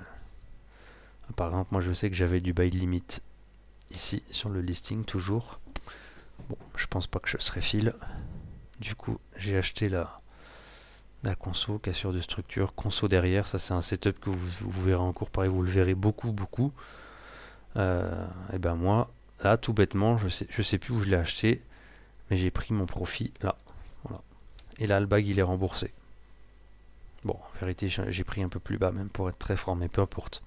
par exemple, moi je sais que j'avais du buy limit ici sur le listing toujours. Bon, je pense pas que je serai fil. Du coup, j'ai acheté la conso, cassure de structure, conso derrière. Ça, c'est un setup que vous verrez en cours. Pareil, vous le verrez beaucoup. Et ben moi, là, tout bêtement, je sais plus où je l'ai acheté, mais j'ai pris mon profit là. Voilà. Et là, le bag, il est remboursé. Bon, en vérité, j'ai pris un peu plus bas, même pour être très franc, mais peu importe.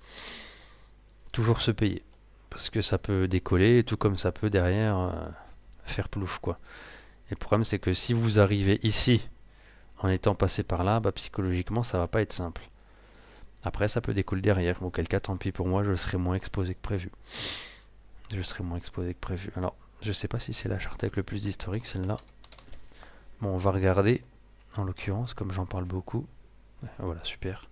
Toujours se payer. Parce que ça peut décoller, tout comme ça peut derrière faire plouf, quoi. Et le problème, c'est que si vous arrivez ici, en étant passé par là, bah, psychologiquement, ça va pas être simple. Après, ça peut décoller derrière. Auquel cas, tant pis pour moi, je serai moins exposé que prévu. Alors, je sais pas si c'est la charte avec le plus d'historique, celle-là. Bon, on va regarder, en l'occurrence, comme j'en parle beaucoup. Voilà, super.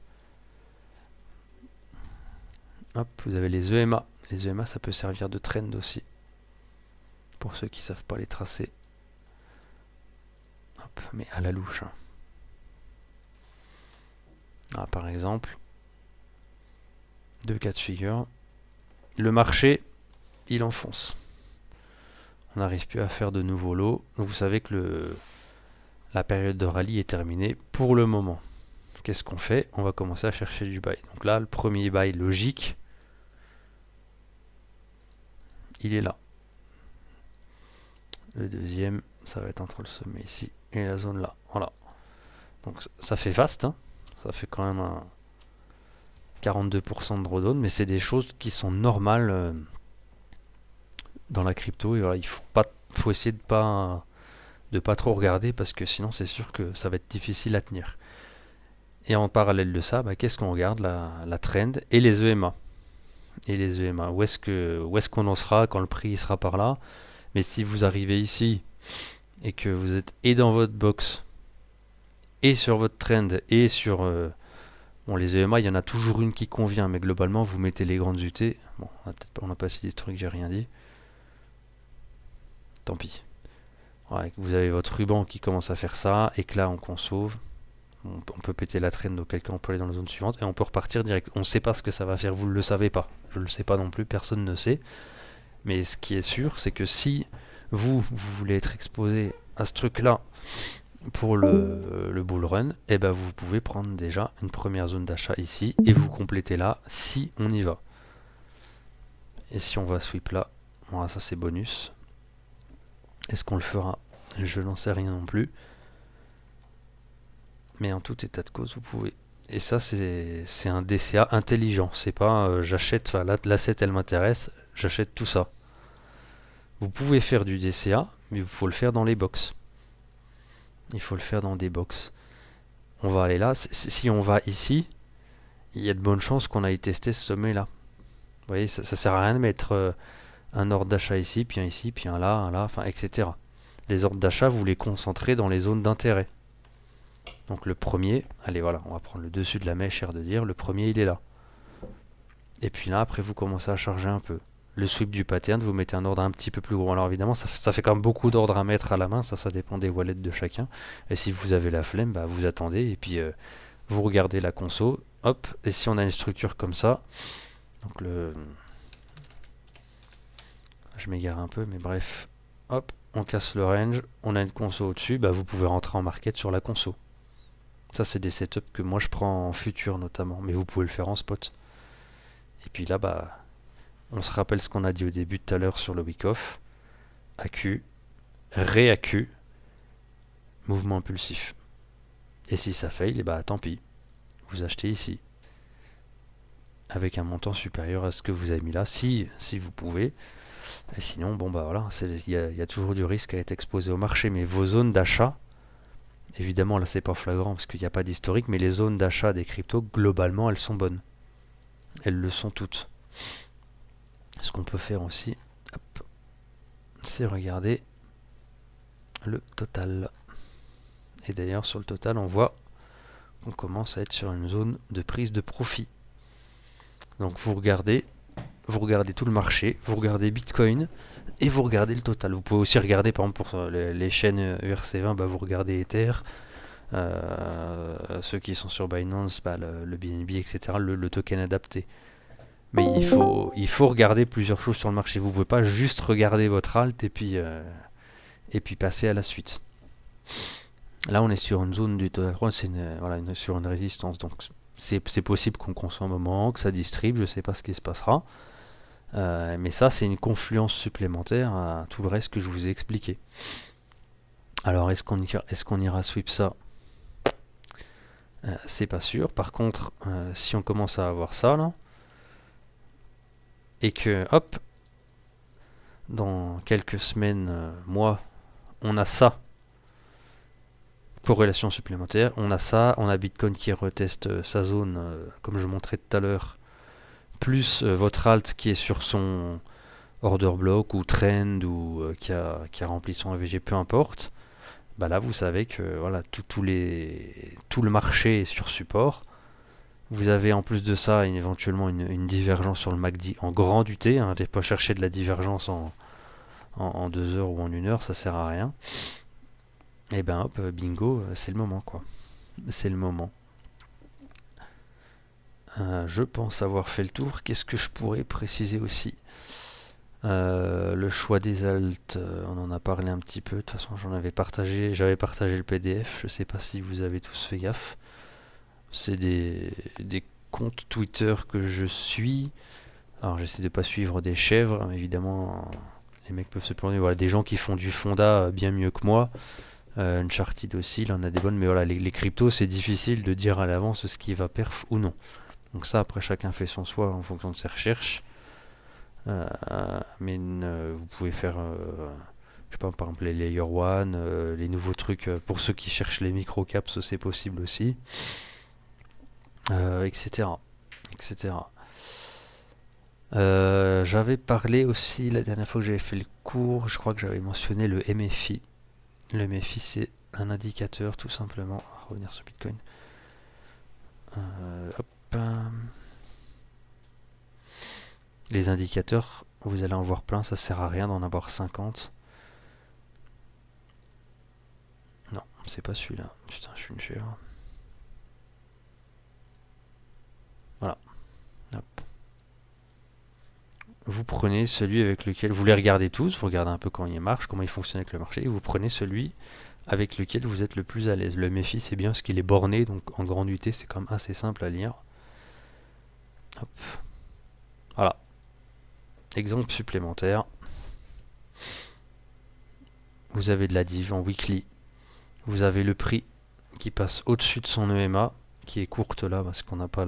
Hop, vous avez les EMA. Les EMA, ça peut servir de trend aussi. Pour ceux qui savent pas les tracer. Hop, mais à la louche. Hein. Ah, par exemple, deux cas de figure. Le marché, il enfonce. On n'arrive plus à faire de nouveaux lots. Donc vous savez que la période de rallye est terminée pour le moment. Qu'est-ce qu'on fait? On va commencer à chercher du buy. Donc là, le premier buy logique, il est là. Le deuxième, ça va être entre le sommet ici et la zone là. Voilà. Donc ça fait vaste. Hein. Ça fait quand même un 42% de drawdown, mais c'est des choses qui sont normales dans la crypto. Et voilà, il faut essayer de pas trop regarder parce que sinon c'est sûr que ça va être difficile à tenir. Et en parallèle de ça, bah, qu'est-ce qu'on regarde? La trend et les EMA. Où est-ce qu'on en sera quand le prix sera par là? Mais si vous arrivez ici et que vous êtes et dans votre box et sur votre trend et sur bon, les EMA, il y en a toujours une qui convient, mais globalement vous mettez les grandes UT. Bon, on n'a pas si d'historique, j'ai rien dit. Tant pis. Ouais, vous avez votre ruban qui commence à faire ça et que là on consomme. On peut péter la traîne, auquel cas on peut aller dans la zone suivante et on peut repartir direct. On ne sait pas ce que ça va faire, vous ne le savez pas. Je ne le sais pas non plus, personne ne sait. Mais ce qui est sûr, c'est que si vous voulez être exposé à ce truc-là pour le bull run, eh ben vous pouvez prendre déjà une première zone d'achat ici et vous complétez là si on y va. Et si on va sweep là, voilà, ça c'est bonus. Est-ce qu'on le fera? Je n'en sais rien non plus. Mais en tout état de cause, vous pouvez. Et ça, c'est un DCA intelligent. C'est pas j'achète, enfin, l'asset elle m'intéresse, j'achète tout ça. Vous pouvez faire du DCA, mais il faut le faire dans les box. Il faut le faire dans des box. On va aller là. Si on va ici, il y a de bonnes chances qu'on aille tester ce sommet là. Vous voyez, ça sert à rien de mettre un ordre d'achat ici, puis un ici, puis un là, enfin, etc. Les ordres d'achat, vous les concentrez dans les zones d'intérêt. Donc le premier, allez voilà, on va prendre le dessus de la mèche, cher de dire, le premier il est là. Et puis là, après vous commencez à charger un peu. Le sweep du pattern, vous mettez un ordre un petit peu plus gros. Alors évidemment, ça fait quand même beaucoup d'ordres à mettre à la main, ça dépend des wallets de chacun. Et si vous avez la flemme, bah, vous attendez et puis vous regardez la conso, hop, et si on a une structure comme ça, donc je m'égare un peu, mais bref, hop, on casse le range, on a une conso au-dessus, bah, vous pouvez rentrer en market sur la conso. Ça, c'est des setups que moi je prends en futur notamment, mais vous pouvez le faire en spot. Et puis là, bah, on se rappelle ce qu'on a dit au début tout à l'heure sur le week-off. AQ, ré-AQ, mouvement impulsif. Et si ça fail, bah tant pis. Vous achetez ici. Avec un montant supérieur à ce que vous avez mis là, si vous pouvez. Et sinon, bon bah voilà, il y a toujours du risque à être exposé au marché, mais vos zones d'achat, évidemment là c'est pas flagrant parce qu'il n'y a pas d'historique, mais les zones d'achat des cryptos, globalement elles sont bonnes. Elles le sont toutes. Ce qu'on peut faire aussi, c'est regarder le total. Et d'ailleurs sur le total on voit qu'on commence à être sur une zone de prise de profit. Donc vous regardez tout le marché, vous regardez Bitcoin et vous regardez le total. Vous pouvez aussi regarder par exemple pour les chaînes ERC20, bah, vous regardez Ether, ceux qui sont sur Binance, bah, le BNB, etc., le token adapté. Mais il faut regarder plusieurs choses sur le marché. Vous ne pouvez pas juste regarder votre alt et puis passer à la suite. Là, on est sur une zone du total, sur une résistance. Donc, c'est possible qu'on consomme un moment, que ça distribue. Je ne sais pas ce qui se passera. Mais ça, c'est une confluence supplémentaire à tout le reste que je vous ai expliqué. Alors, est-ce qu'on ira sweep ça? C'est pas sûr. Par contre, si on commence à avoir ça, là, et que, hop, dans quelques semaines, mois, on a ça, corrélation supplémentaire, on a ça, on a Bitcoin qui reteste sa zone, comme je montrais tout à l'heure, plus votre alt qui est sur son order block ou trend ou qui a rempli son AVG, peu importe, bah là vous savez que voilà, tout le marché est sur support. Vous avez en plus de ça éventuellement une divergence sur le MACD en grand UT, hein, pas chercher de la divergence en 2 heures ou en 1 heure, ça sert à rien. Et ben hop, bingo, c'est le moment quoi. C'est le moment. Je pense avoir fait le tour. Qu'est-ce que je pourrais préciser aussi? Le choix des alts, on en a parlé un petit peu. De toute façon, j'avais partagé le PDF. Je sais pas si vous avez tous fait gaffe. C'est des comptes Twitter que je suis. Alors, j'essaie de pas suivre des chèvres, évidemment. Les mecs peuvent se planter. Voilà, des gens qui font du fonda bien mieux que moi. Uncharted aussi, il en a des bonnes, mais voilà, les cryptos, c'est difficile de dire à l'avance ce qui va perf ou non. Donc ça, après, chacun fait son choix en fonction de ses recherches. Mais vous pouvez faire, je sais pas, par exemple, les Layer 1, les nouveaux trucs, pour ceux qui cherchent les microcaps, c'est possible aussi, etc. etc. J'avais parlé aussi, la dernière fois que j'avais fait le cours, je crois que j'avais mentionné le MFI. Le MFI, c'est un indicateur, tout simplement. On va revenir sur Bitcoin. Hop. Les indicateurs, vous allez en voir plein, ça sert à rien d'en avoir 50. Non, c'est pas celui-là. Putain, je suis une chèvre. Voilà. Hop. Vous prenez celui avec lequel vous les regardez tous, vous regardez un peu comment il marche, comment il fonctionne avec le marché, et vous prenez celui avec lequel vous êtes le plus à l'aise. Le MFI, c'est bien parce qu'il est borné, donc en grande UT, c'est quand même assez simple à lire. Hop. Voilà. Exemple supplémentaire. Vous avez de la div en weekly. Vous avez le prix qui passe au-dessus de son EMA, qui est courte là parce qu'on n'a pas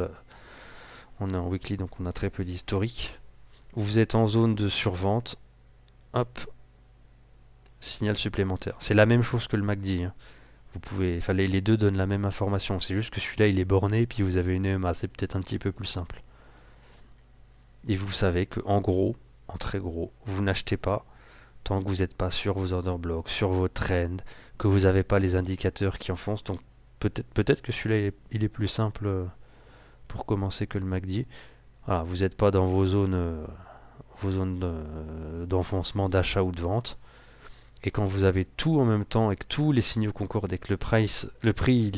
on est en weekly donc on a très peu d'historique. Vous êtes en zone de survente, hop, signal supplémentaire. C'est la même chose que le MACD, hein. Vous pouvez, enfin les deux donnent la même information, c'est juste que celui-là il est borné et puis vous avez une EMA, c'est peut-être un petit peu plus simple. Et vous savez que en gros, en très gros, vous n'achetez pas tant que vous n'êtes pas sur vos order blocks, sur vos trends, que vous n'avez pas les indicateurs qui enfoncent. Donc peut-être que celui-là il est plus simple pour commencer que le MACD. Voilà, vous n'êtes pas dans vos zones d'enfoncement, d'achat ou de vente. Et quand vous avez tout en même temps et que tous les signaux concordent et que le prix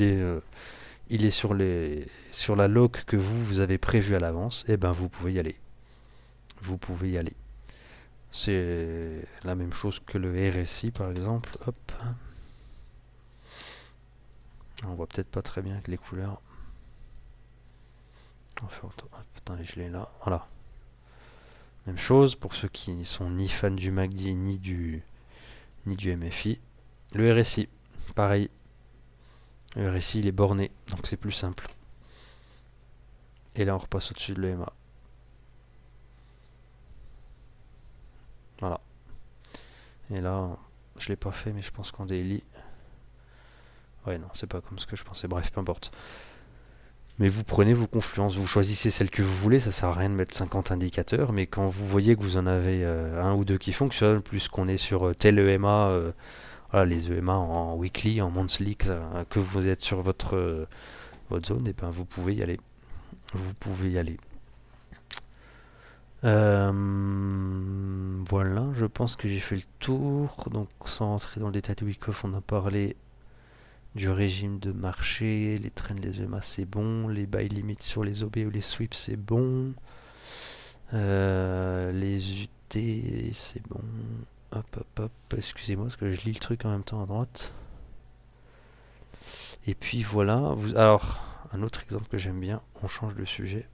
il est sur la lock que vous avez prévue à l'avance, et ben vous pouvez y aller. Vous pouvez y aller. C'est la même chose que le RSI par exemple. Hop. On voit peut-être pas très bien avec les couleurs. Enfin, attendez, je l'ai là. Voilà. Même chose pour ceux qui ne sont ni fans du MACD ni du MFI. Le RSI, pareil. Le RSI il est borné, donc c'est plus simple. Et là on repasse au-dessus de l'EMA. Voilà. Et là, je l'ai pas fait, mais je pense qu'en daily. Ouais, non, c'est pas comme ce que je pensais. Bref, peu importe. Mais vous prenez vos confluences, vous choisissez celle que vous voulez, ça sert à rien de mettre 50 indicateurs, mais quand vous voyez que vous en avez un ou deux qui fonctionnent, plus qu'on est sur tel EMA, voilà, les EMA en weekly, en monthly, que vous êtes sur votre zone, et ben vous pouvez y aller. Vous pouvez y aller. Voilà, je pense que j'ai fait le tour. Donc sans rentrer dans le détail de Wyckoff, on a parlé du régime de marché, les trends, les EMA c'est bon, les buy limits sur les OB ou les sweeps c'est bon, les UT c'est bon. Hop, excusez-moi parce que je lis le truc en même temps à droite. Et puis voilà, alors un autre exemple que j'aime bien, on change de sujet,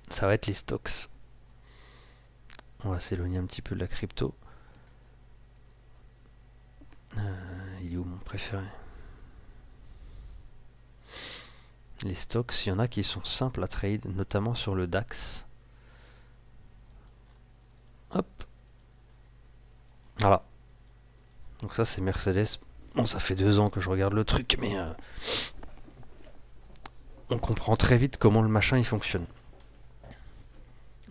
ça va être les stocks. On va s'éloigner un petit peu de la crypto. Il est où mon préféré? Les stocks, il y en a qui sont simples à trade, notamment sur le DAX. Hop. Voilà. Donc ça c'est Mercedes. Bon, ça fait 2 ans que je regarde le truc, mais on comprend très vite comment le machin il fonctionne.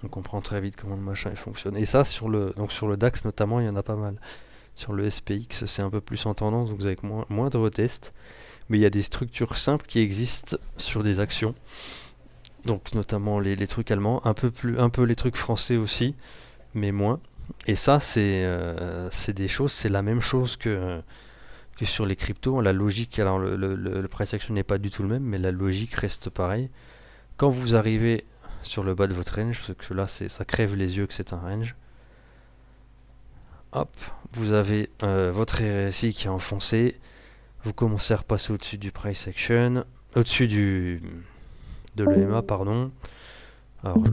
On comprend très vite comment le machin il fonctionne. Et ça sur le DAX notamment, il y en a pas mal. Sur le SPX, c'est un peu plus en tendance, donc vous avez moins de retests. Mais il y a des structures simples qui existent sur des actions. Donc notamment les trucs allemands, un peu les trucs français aussi, mais moins. Et ça, c'est des choses, c'est la même chose que sur les cryptos. La logique, alors le price action n'est pas du tout le même, mais la logique reste pareille. Quand vous arrivez sur le bas de votre range, parce que là ça crève les yeux que c'est un range, hop, vous avez votre RSI qui est enfoncé, vous commencez à repasser au-dessus du price action, au-dessus de l'EMA, pardon. Alors,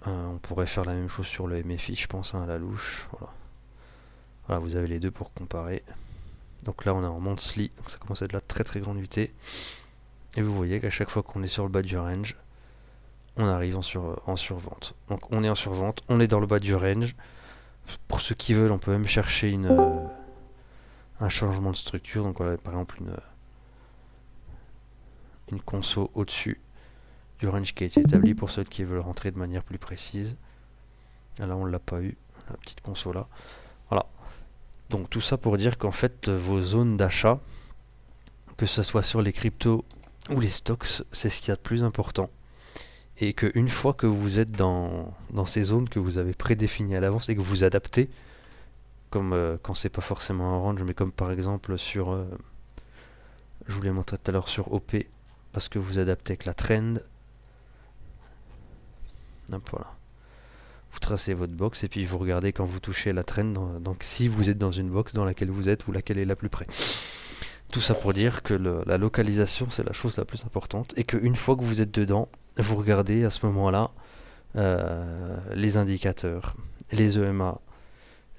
on pourrait faire la même chose sur le MFI, je pense, à la louche. Voilà, vous avez les deux pour comparer. Donc là, on est en monthly, donc ça commence à être de la très très grande UT. Et vous voyez qu'à chaque fois qu'on est sur le bas du range, on arrive en survente. Donc on est en survente, on est dans le bas du range. Pour ceux qui veulent, on peut même chercher un changement de structure. Donc voilà, par exemple une conso au-dessus du range qui a été établi pour ceux qui veulent rentrer de manière plus précise. Là, on l'a pas eu, la petite conso là. Voilà. Donc tout ça pour dire qu'en fait, vos zones d'achat, que ce soit sur les cryptos ou les stocks, c'est ce qu'il y a de plus important. Et qu'une fois que vous êtes dans ces zones que vous avez prédéfinies à l'avance et que vous adaptez, comme quand c'est pas forcément un range, mais comme par exemple sur, je vous l'ai montré tout à l'heure sur OP, parce que vous adaptez avec la trend. Hop, voilà. Vous tracez votre box et puis vous regardez quand vous touchez la trend, donc si vous êtes dans une box dans laquelle vous êtes ou laquelle est la plus près. Tout ça pour dire que la localisation c'est la chose la plus importante et qu'une fois que vous êtes dedans, vous regardez à ce moment-là les indicateurs, les EMA,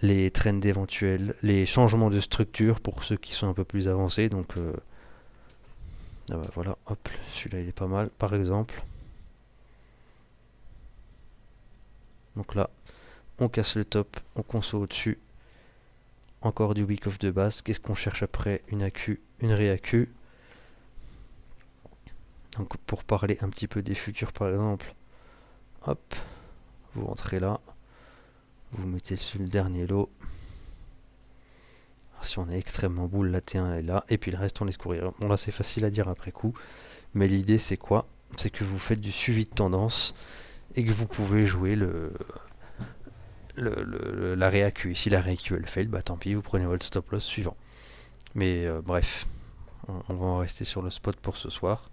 les trends éventuels, les changements de structure pour ceux qui sont un peu plus avancés. Donc Ah bah voilà, hop, celui-là il est pas mal par exemple. Donc là, on casse le top, on conso au-dessus. Encore du week off de base. Qu'est-ce qu'on cherche après? Une AQ, une réAQ. Donc pour parler un petit peu des futurs par exemple, hop, vous entrez là, vous mettez sur le dernier lot. Alors, si on est extrêmement boule, la T1 elle est là, et puis le reste on laisse courir. Bon là c'est facile à dire après coup, mais l'idée c'est quoi? C'est que vous faites du suivi de tendance et que vous pouvez jouer la réAQ. Et si la réAQ elle fail, bah tant pis, vous prenez votre stop loss suivant. Mais bref, on va en rester sur le spot pour ce soir.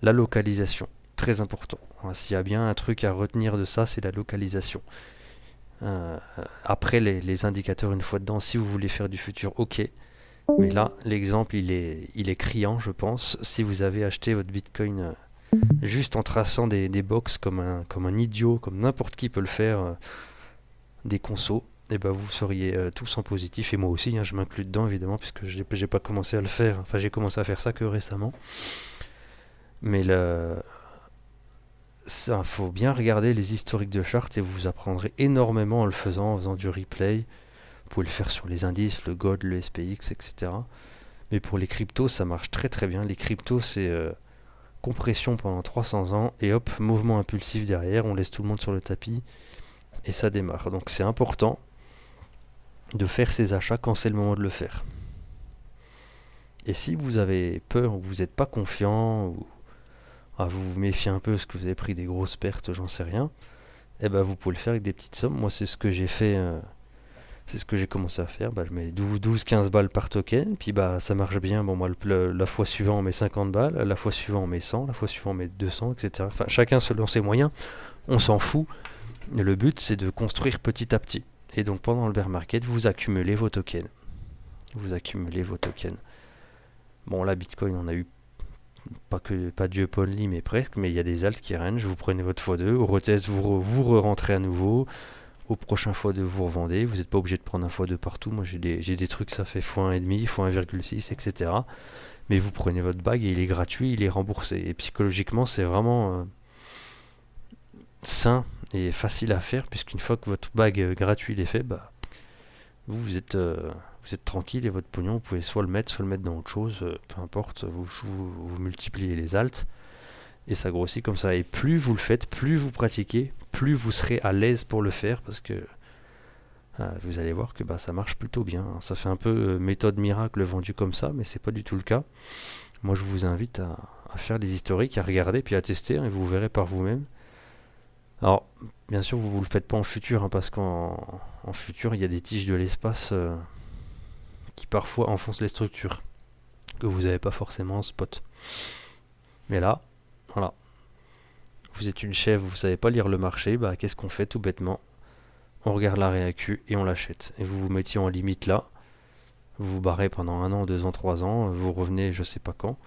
La localisation, très important. S'il y a bien un truc à retenir de ça, c'est la localisation. Après, les indicateurs, une fois dedans, si vous voulez faire du futur, ok. Mais là, l'exemple, il est criant, je pense. Si vous avez acheté votre Bitcoin juste en traçant des box comme un idiot, comme n'importe qui peut le faire, des consos, et ben vous seriez tous en positif. Et moi aussi, je m'inclus dedans, évidemment, puisque j'ai pas commencé à le faire. Enfin, j'ai commencé à faire ça que récemment. Mais ça, faut bien regarder les historiques de charte et vous apprendrez énormément en le faisant, en faisant du replay. Vous pouvez le faire sur les indices, le GOD, le SPX, etc. Mais pour les cryptos, ça marche très très bien. Les cryptos, c'est compression pendant 300 ans et hop, mouvement impulsif derrière. On laisse tout le monde sur le tapis et ça démarre. Donc c'est important de faire ses achats quand c'est le moment de le faire. Et si vous avez peur ou vous n'êtes pas confiant ou vous vous méfiez un peu parce que vous avez pris des grosses pertes, j'en sais rien, et ben vous pouvez le faire avec des petites sommes. Moi, c'est ce que j'ai fait, c'est ce que j'ai commencé à faire. Bah, je mets 12-15 balles par token, puis bah ça marche bien. Bon, moi, la fois suivante, on met 50 balles, la fois suivante, on met 100, la fois suivante, on met 200, etc. Enfin, chacun selon ses moyens, on s'en fout. Le but, c'est de construire petit à petit. Et donc, pendant le bear market, vous accumulez vos tokens. Vous accumulez vos tokens. Bon, là, Bitcoin, on a eu pas Dieu only, mais presque, mais il y a des alts qui range, vous prenez votre x2, au retest, vous re-rentrez à nouveau, au prochain x2 vous revendez, vous n'êtes pas obligé de prendre un x2 partout, moi j'ai des trucs ça fait x1,5, x1,6, etc. Mais vous prenez votre bag et il est gratuit, il est remboursé, et psychologiquement c'est vraiment sain et facile à faire, puisqu'une fois que votre bag gratuit il est fait, bah vous êtes tranquille et votre pognon, vous pouvez soit le mettre dans autre chose, peu importe, vous multipliez les alts et ça grossit comme ça. Et plus vous le faites, plus vous pratiquez, plus vous serez à l'aise pour le faire parce que vous allez voir que ça marche plutôt bien. Ça fait un peu méthode miracle vendue comme ça, mais c'est pas du tout le cas. Moi, je vous invite à faire les historiques, à regarder puis à tester et vous verrez par vous-même. Alors, bien sûr, vous ne le faites pas en futur, parce qu'en futur, il y a des tiges de l'espace qui parfois enfoncent les structures, que vous n'avez pas forcément en spot. Mais là, voilà, vous êtes une chèvre, vous ne savez pas lire le marché, qu'est-ce qu'on fait tout bêtement? On regarde la réacu et on l'achète. Et vous vous mettiez en limite là, vous vous barrez pendant 1 an, 2 ans, 3 ans, vous revenez je sais pas quand.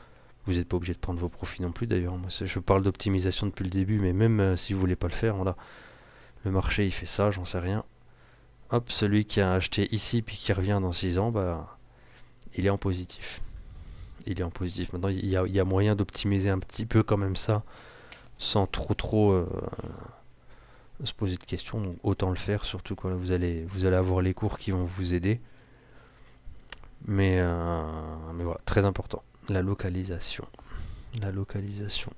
Vous n'êtes pas obligé de prendre vos profits non plus d'ailleurs. Moi, je parle d'optimisation depuis le début, mais même si vous voulez pas le faire, voilà. Le marché il fait ça, j'en sais rien. Hop, celui qui a acheté ici puis qui revient dans 6 ans, il est en positif. Il est en positif. Maintenant, il y a moyen d'optimiser un petit peu quand même ça, sans trop se poser de questions. Donc autant le faire, surtout quand vous allez avoir les cours qui vont vous aider. Mais voilà, très important. La localisation. La localisation.